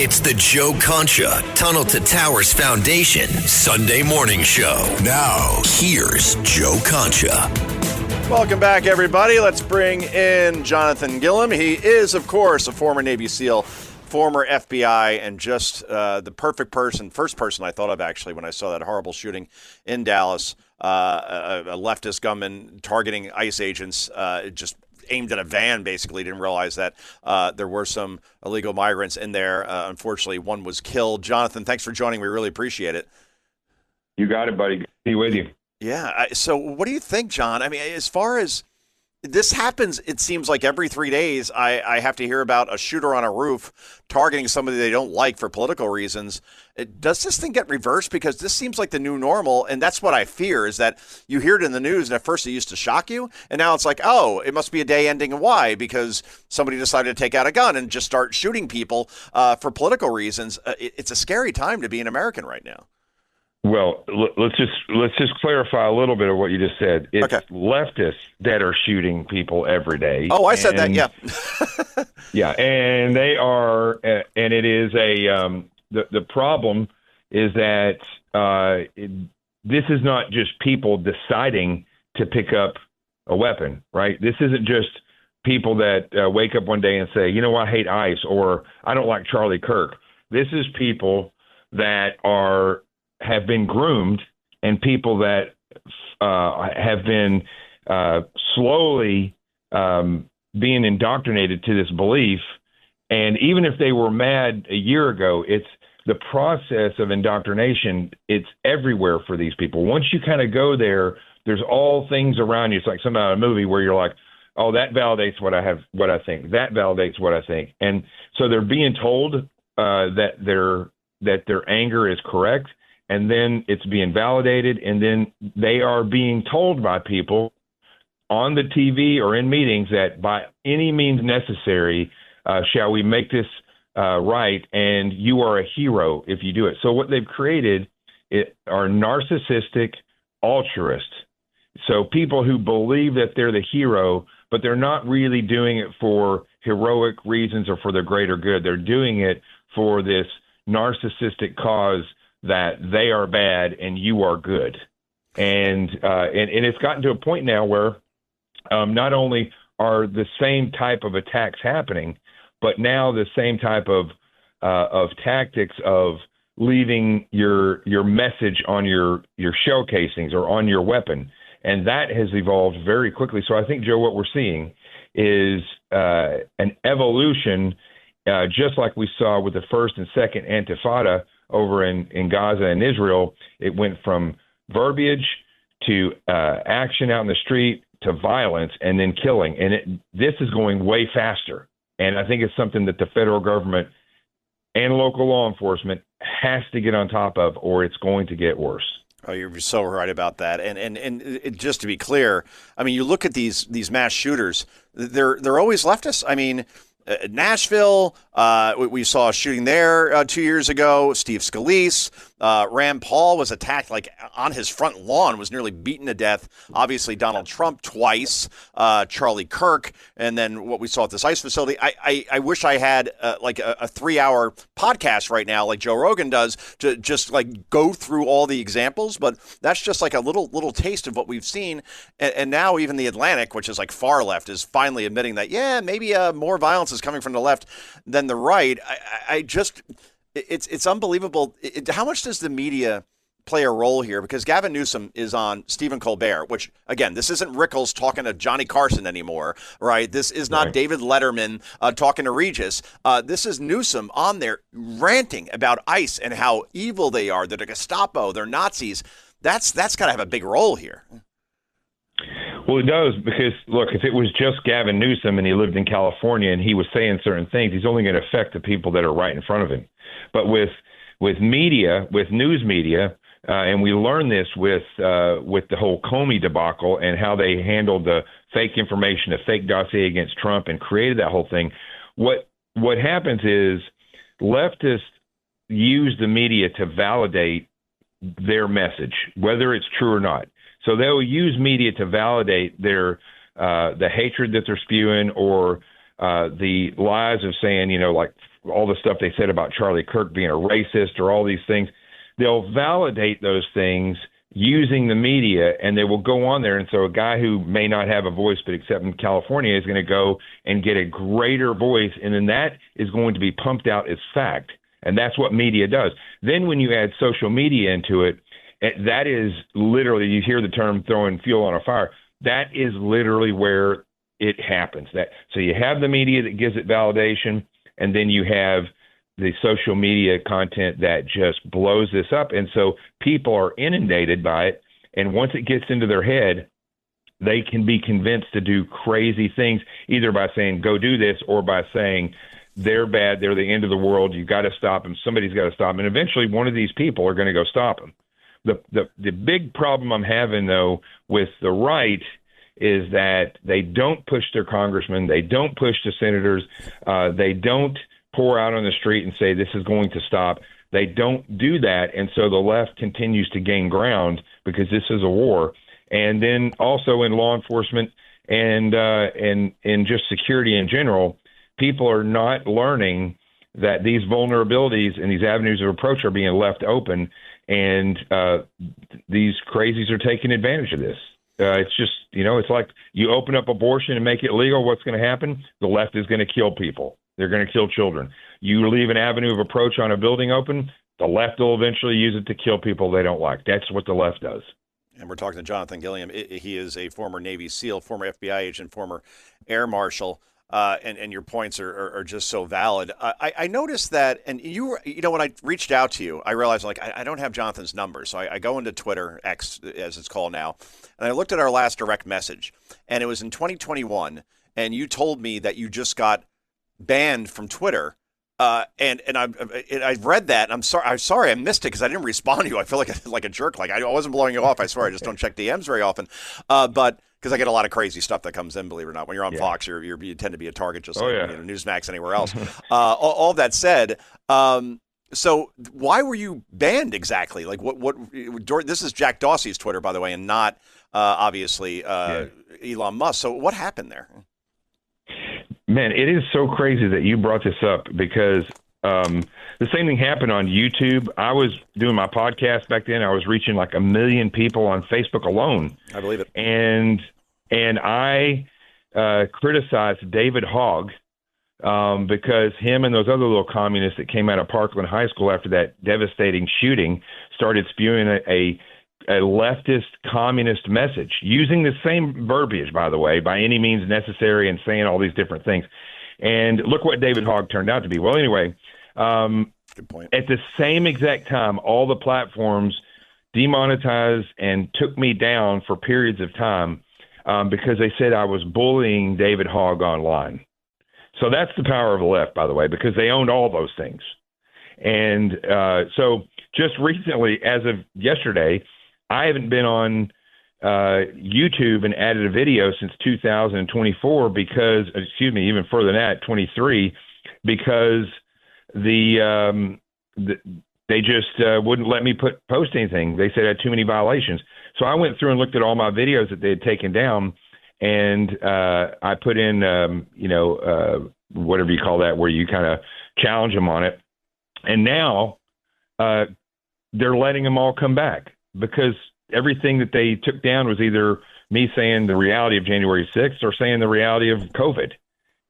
It's the Joe Concha Tunnel to Towers Foundation Sunday morning show. Now, here's Joe Concha. Welcome back, everybody. Let's bring in Jonathan Gilliam. He is, of course, a former Navy SEAL, former FBI, and just the perfect person, first person I thought of, actually, when I saw that horrible shooting in Dallas, a leftist gunman targeting ICE agents, just aimed at a van, basically. Didn't realize that there were some illegal migrants in there. Unfortunately, one was killed. Jonathan, thanks for joining. We really appreciate it. You got it, buddy. Good to be with you. Yeah. So what do you think, John? I mean, as far as this happens, it seems like every 3 days I have to hear about a shooter on a roof targeting somebody they don't like for political reasons. Does this thing get reversed? Because this seems like the new normal, and that's what I fear, is that you hear it in the news, and at first it used to shock you, and now it's like, oh, it must be a day ending in Y because somebody decided to take out a gun and just start shooting people for political reasons. It's a scary time to be an American right now. Well, let's just clarify a little bit of what you just said. It's okay. Leftists that are shooting people every day. Oh, I said that, yeah. Yeah, and they are, and it is the problem is that this is not just people deciding to pick up a weapon, right? This isn't just people that wake up one day and say, you know, I hate ICE or I don't like Charlie Kirk. This is people that have been groomed and people that have been slowly being indoctrinated to this belief. And even if they were mad a year ago, it's the process of indoctrination. It's everywhere for these people. Once you kind of go there, there's all things around you. It's like some out of a movie where you're like, oh, that validates what I think. That validates what I think. And so they're being told that their anger is correct. And then it's being validated, and then they are being told by people on the TV or in meetings that by any means necessary, shall we make this right, and you are a hero if you do it. So what they've created are narcissistic altruists. So people who believe that they're the hero, but they're not really doing it for heroic reasons or for the greater good. They're doing it for this narcissistic cause that they are bad and you are good. And it's gotten to a point now where not only are the same type of attacks happening, but now the same type of tactics of leaving your message on your shell casings or on your weapon. And that has evolved very quickly. So I think, Joe, what we're seeing is an evolution, just like we saw with the first and second Intifada over in Gaza and Israel. It went from verbiage to action out in the street to violence and then killing. And this is going way faster. And I think it's something that the federal government and local law enforcement has to get on top of, or it's going to get worse. Oh, you're so right about that. And just to be clear, I mean, you look at these mass shooters, they're always leftists. I mean, Nashville, we saw a shooting there 2 years ago. Steve Scalise, Rand Paul was attacked like on his front lawn, was nearly beaten to death. Obviously, Donald Trump twice, Charlie Kirk, and then what we saw at this ICE facility. I wish I had like a 3-hour podcast right now, like Joe Rogan does, to just like go through all the examples. But that's just like a little taste of what we've seen. And now even the Atlantic, which is like far left, is finally admitting that, yeah, maybe more violence is coming from the left than the right. It's unbelievable. How much does the media play a role here? Because Gavin Newsom is on Stephen Colbert, which, again, this isn't Rickles talking to Johnny Carson anymore, right? This is not Right. David Letterman talking to Regis. This is Newsom on there ranting about ICE and how evil they are. They're the Gestapo. They're Nazis. That's got to have a big role here. Well, it does, because, look, if it was just Gavin Newsom and he lived in California and he was saying certain things, he's only going to affect the people that are right in front of him. But with media, with news media, and we learned this with the whole Comey debacle and how they handled the fake information, the fake dossier against Trump and created that whole thing, what happens is leftists use the media to validate their message, whether it's true or not. So they'll use media to validate their the hatred that they're spewing or the lies of saying, like all the stuff they said about Charlie Kirk being a racist or all these things. They'll validate those things using the media, and they will go on there. And so a guy who may not have a voice, but except in California, is going to go and get a greater voice. And then that is going to be pumped out as fact. And that's what media does. Then when you add social media into it, that is literally, you hear the term throwing fuel on a fire. That is literally where it happens. So you have the media that gives it validation, and then you have the social media content that just blows this up. And so people are inundated by it. And once it gets into their head, they can be convinced to do crazy things, either by saying, go do this, or by saying, they're bad, they're the end of the world, you've got to stop them, somebody's got to stop them. And eventually one of these people are going to go stop them. The big problem I'm having, though, with the right is that they don't push their congressmen, they don't push the senators, they don't pour out on the street and say this is going to stop. They don't do that, and so the left continues to gain ground because this is a war. And then also in law enforcement and just security in general, people are not learning that these vulnerabilities and these avenues of approach are being left open, and these crazies are taking advantage of this. It's just, it's like you open up abortion and make it legal. What's going to happen? The left is going to kill people. They're going to kill children. You leave an avenue of approach on a building open, the left will eventually use it to kill people they don't like. That's what the left does. And we're talking to Jonathan Gilliam. He is a former Navy SEAL, former FBI agent, former Air Marshal. And your points are just so valid. I noticed that, and when I reached out to you, I realized I don't have Jonathan's number. So I go into Twitter, X as it's called now, and I looked at our last direct message, and it was in 2021, and you told me that you just got banned from Twitter. And I read that, and I'm sorry I missed it because I didn't respond to you. I feel like a jerk. Like I wasn't blowing you off. I swear I just don't check DMs very often. But because I get a lot of crazy stuff that comes in, believe it or not. When you're on Fox, you tend to be a target, just like Newsmax anywhere else. All that said, so why were you banned exactly? Like what? This is Jack Dorsey's Twitter, by the way, and not obviously Elon Musk. So what happened there? Man, it is so crazy that you brought this up because the same thing happened on YouTube. I was doing my podcast back then. I was reaching like 1 million people on Facebook alone. I believe it. And I criticized David Hogg because him and those other little communists that came out of Parkland High School after that devastating shooting started spewing a leftist communist message using the same verbiage, by the way, by any means necessary, and saying all these different things. And look what David Hogg turned out to be. Well, anyway, good point. At the same exact time, all the platforms demonetized and took me down for periods of time because they said I was bullying David Hogg online. So that's the power of the left, by the way, because they owned all those things. And so just recently, as of yesterday, I haven't been on YouTube and added a video since 2024 because, even further than that, 23, because they just wouldn't let me post anything. They said I had too many violations. So I went through and looked at all my videos that they had taken down, and I put in, whatever you call that, where you kind of challenge them on it. And now they're letting them all come back because everything that they took down was either me saying the reality of January 6th or saying the reality of COVID.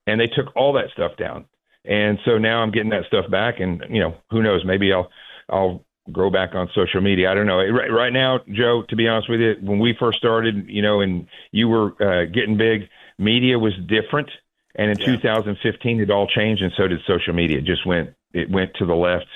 And they took all that stuff down. And so now I'm getting that stuff back. And, who knows, maybe I'll grow back on social media. I don't know. Right now, Joe, to be honest with you, when we first started, and you were getting big, media was different. And in 2015, it all changed, and so did social media. It went to the left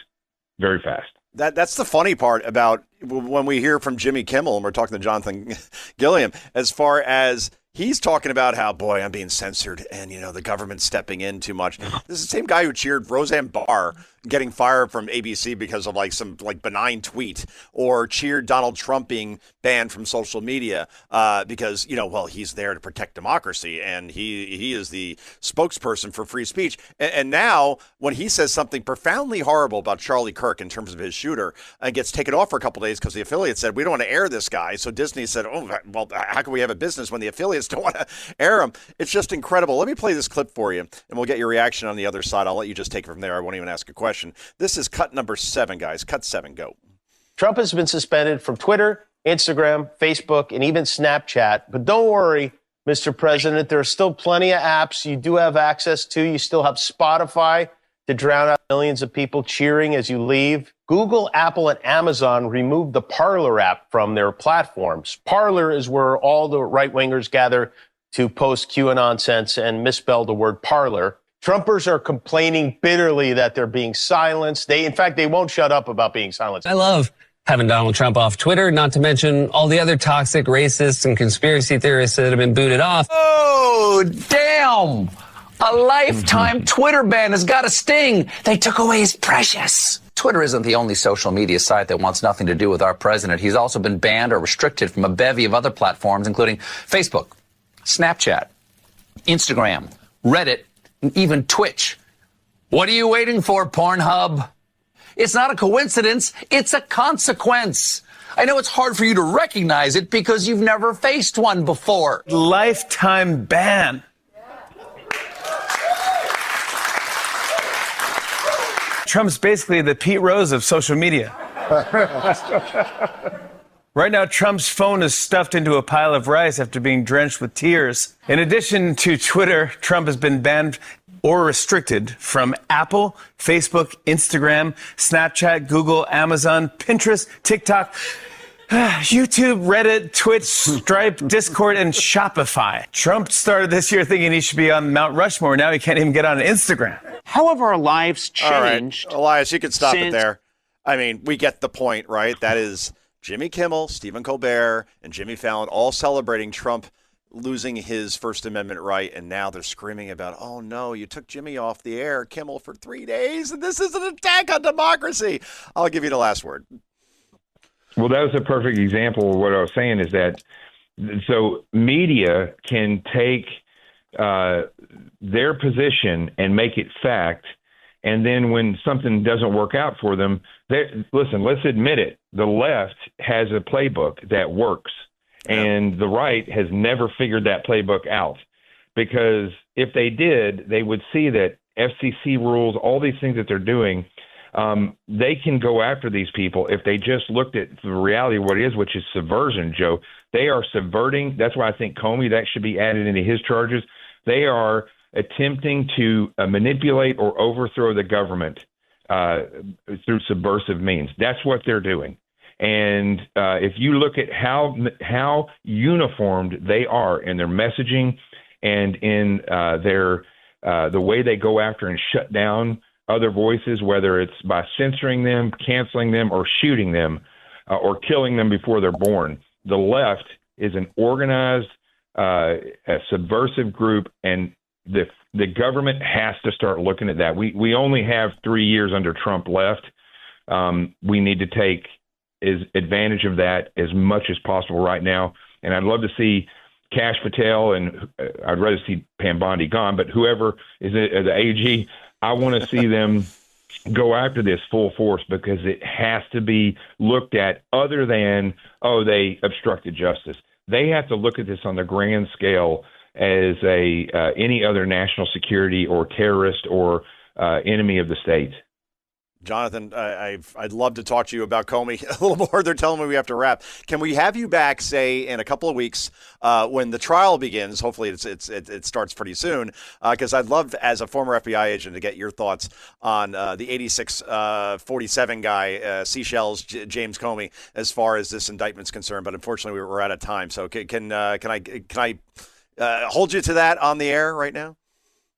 very fast. That's the funny part about when we hear from Jimmy Kimmel and we're talking to Jonathan Gilliam, as far as he's talking about how, boy, I'm being censored and, the government's stepping in too much. This is the same guy who cheered Roseanne Barr getting fired from ABC because of some benign tweet, or cheered Donald Trump being banned from social media because, he's there to protect democracy and he is the spokesperson for free speech. And now when he says something profoundly horrible about Charlie Kirk in terms of his shooter and gets taken off for a couple of days because the affiliate said, we don't want to air this guy. So Disney said, oh, well, how can we have a business when the affiliate just don't want to air them. It's just incredible. Let me play this clip for you, and we'll get your reaction on the other side. I'll let you just take it from there. I won't even ask a question. This is cut number 7, guys. Cut 7, go. Trump has been suspended from Twitter, Instagram, Facebook, and even Snapchat. But don't worry, Mr. President, there are still plenty of apps you do have access to. You still have Spotify to drown out millions of people cheering as you leave. Google, Apple, and Amazon removed the Parler app from their platforms. Parler is where all the right-wingers gather to post QAnon nonsense and misspell the word parlor. Trumpers are complaining bitterly that they're being silenced. In fact, they won't shut up about being silenced. I love having Donald Trump off Twitter, not to mention all the other toxic racists and conspiracy theorists that have been booted off. Oh, damn. A lifetime Twitter ban has got a sting. They took away his precious. Twitter isn't the only social media site that wants nothing to do with our president. He's also been banned or restricted from a bevy of other platforms, including Facebook, Snapchat, Instagram, Reddit, and even Twitch. What are you waiting for, Pornhub? It's not a coincidence. It's a consequence. I know it's hard for you to recognize it because you've never faced one before. Lifetime ban. Trump's basically the Pete Rose of social media. Right now, Trump's phone is stuffed into a pile of rice after being drenched with tears. In addition to Twitter, Trump has been banned or restricted from Apple, Facebook, Instagram, Snapchat, Google, Amazon, Pinterest, TikTok, YouTube, Reddit, Twitch, Stripe, Discord, and Shopify. Trump started this year thinking he should be on Mount Rushmore. Now he can't even get on Instagram. How have our lives changed? All right, Elias, you can stop it there. I mean, we get the point, right? That is Jimmy Kimmel, Stephen Colbert, and Jimmy Fallon all celebrating Trump losing his First Amendment right, and now they're screaming about, oh, no, you took Jimmy off the air, Kimmel, for 3 days, and this is an attack on democracy. I'll give you the last word. Well, that was a perfect example of what I was saying is that so media can take their position and make it fact. And then when something doesn't work out for them, listen, let's admit it. The left has a playbook that works, and the right has never figured that playbook out. Because if they did, they would see that FCC rules, all these things that they're doing, they can go after these people if they just looked at the reality of what it is, which is subversion, Joe. They are subverting. That's why I think Comey, that should be added into his charges. They are attempting to manipulate or overthrow the government through subversive means. That's what they're doing. And if you look at how uniformed they are in their messaging and in the way they go after and shut down other voices, whether it's by censoring them, canceling them, or shooting them, or killing them before they're born, the left is an organized, a subversive group, and the government has to start looking at that. We only have 3 years under Trump left. We need to take advantage of that as much as possible right now. And I'd love to see Kash Patel, and I'd rather see Pam Bondi gone, but whoever is the AG, I want to see them go after this full force, because it has to be looked at other than, oh, they obstructed justice. They have to look at this on the grand scale as any other national security or terrorist or enemy of the state. Jonathan, I'd love to talk to you about Comey a little more. They're telling me we have to wrap. Can we have you back, say, in a couple of weeks when the trial begins? Hopefully it starts pretty soon, because I'd love, as a former FBI agent, to get your thoughts on the 8647 guy, Seychelles, James Comey, as far as this indictment's concerned. But unfortunately, we're out of time. So can I hold you to that on the air right now?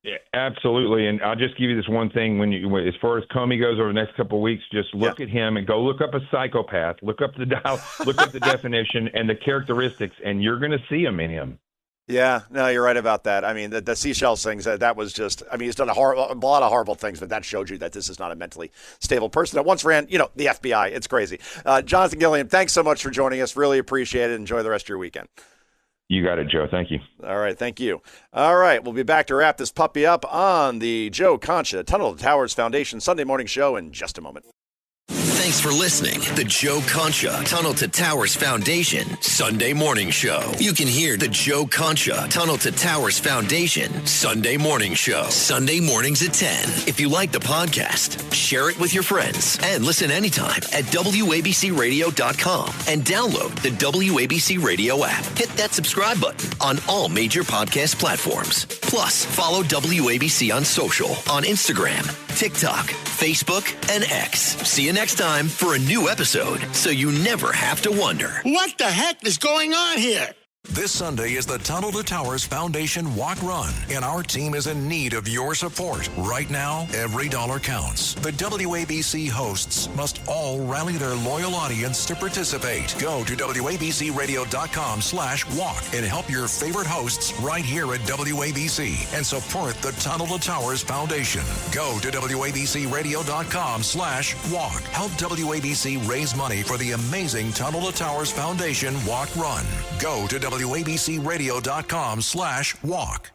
Yeah, absolutely. And I'll just give you this one thing. As far as Comey goes over the next couple of weeks, just look at him and go look up a psychopath, look up the definition and the characteristics, and you're going to see them in him. Yeah, no, you're right about that. I mean, the Seychelles things, that was just, I mean, he's done a lot of horrible things, but that showed you that this is not a mentally stable person that once ran, the FBI. It's crazy. Jonathan Gilliam, thanks so much for joining us. Really appreciate it. Enjoy the rest of your weekend. You got it, Joe. Thank you. All right. Thank you. All right. We'll be back to wrap this puppy up on the Joe Concha Tunnel to Towers Foundation Sunday morning show in just a moment. Thanks for listening. The Joe Concha Tunnel to Towers Foundation Sunday Morning Show. You can hear the Joe Concha Tunnel to Towers Foundation Sunday Morning Show. Sunday mornings at 10. If you like the podcast, share it with your friends and listen anytime at WABCRadio.com and download the WABC Radio app. Hit that subscribe button on all major podcast platforms. Plus, follow WABC on social on Instagram, TikTok, Facebook, and X. See you next time for a new episode so you never have to wonder. What the heck is going on here? This Sunday is the Tunnel to Towers Foundation Walk Run, and our team is in need of your support. Right now, every dollar counts. The WABC hosts must all rally their loyal audience to participate. Go to WABCRadio.com/walk and help your favorite hosts right here at WABC and support the Tunnel to Towers Foundation. Go to WABCRadio.com/walk. Help WABC raise money for the amazing Tunnel to Towers Foundation Walk Run. Go to WABCRadio.com/walk.